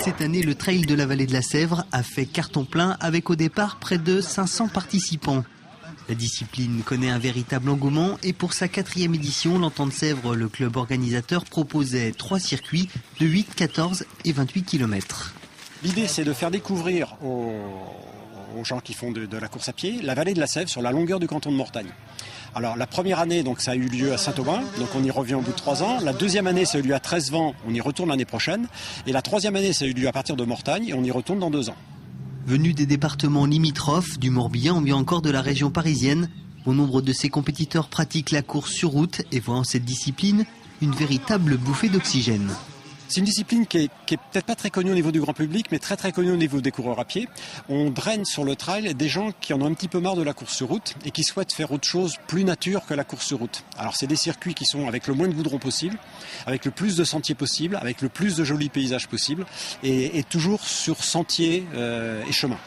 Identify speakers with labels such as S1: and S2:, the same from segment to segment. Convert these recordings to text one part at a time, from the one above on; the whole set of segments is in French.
S1: Cette année, le trail de la vallée de la Sèvre a fait carton plein avec au départ près de 500 participants. La discipline connaît un véritable engouement et pour sa 4e édition, l'Entente Sèvres, le club organisateur, proposait 3 circuits de 8, 14 et 28 km.
S2: L'idée, c'est de faire découvrir aux gens qui font de la course à pied la vallée de la Sèvre sur la longueur du canton de Mortagne. Alors la première année, donc, ça a eu lieu à Saint-Aubin, donc on y revient au bout de 3 ans. La deuxième année, ça a eu lieu à Tresvent, on y retourne l'année prochaine. Et la troisième année, ça a eu lieu à partir de Mortagne et on y retourne dans 2 ans.
S1: Venus des départements limitrophes, du Morbihan ou bien encore de la région parisienne, bon nombre de ces compétiteurs pratiquent la course sur route et voient en cette discipline une véritable bouffée d'oxygène.
S2: C'est une discipline qui est peut-être pas très connue au niveau du grand public, mais très très connue au niveau des coureurs à pied. On draine sur le trail des gens qui en ont un petit peu marre de la course sur route et qui souhaitent faire autre chose plus nature que la course sur route. Alors c'est des circuits qui sont avec le moins de goudron possible, avec le plus de sentiers possible, avec le plus de jolis paysages possible et toujours sur sentiers et chemins.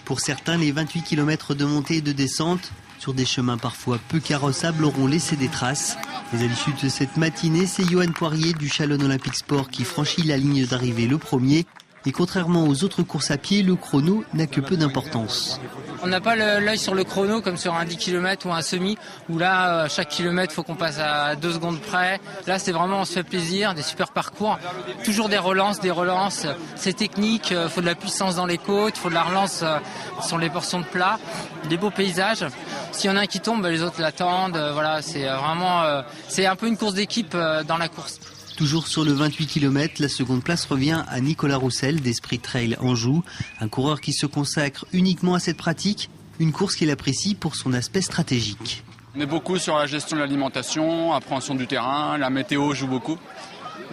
S1: Pour certains, les 28 km de montée et de descente sur des chemins parfois peu carrossables auront laissé des traces. Mais à l'issue de cette matinée, c'est Johan Poirier du Chalon Olympique Sport qui franchit la ligne d'arrivée le premier. Et contrairement aux autres courses à pied, le chrono n'a que peu d'importance.
S3: On n'a pas l'œil sur le chrono comme sur un 10 km ou un semi, où là, chaque kilomètre, il faut qu'on passe à 2 secondes près. Là, c'est vraiment, on se fait plaisir, des super parcours. Toujours des relances. C'est technique, il faut de la puissance dans les côtes, il faut de la relance sur les portions de plat, des beaux paysages. S'il y en a un qui tombe, les autres l'attendent. Voilà, c'est vraiment, c'est un peu une course d'équipe dans la course.
S1: Toujours sur le 28 km, la seconde place revient à Nicolas Roussel d'Esprit Trail Anjou, un coureur qui se consacre uniquement à cette pratique, une course qu'il apprécie pour son aspect stratégique.
S4: On est beaucoup sur la gestion de l'alimentation, appréhension du terrain, la météo joue beaucoup.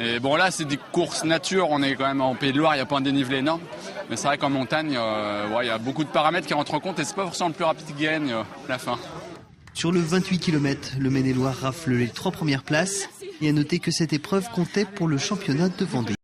S4: Et bon là c'est des courses nature, on est quand même en Pays de Loire, il n'y a pas un dénivelé énorme. Mais c'est vrai qu'en montagne, il y a beaucoup de paramètres qui rentrent en compte et c'est pas forcément le plus rapide qui gagne à la fin.
S1: Sur le 28 km, le Maine-et-Loire rafle les 3 premières places. Et à noter que cette épreuve comptait pour le championnat de Vendée.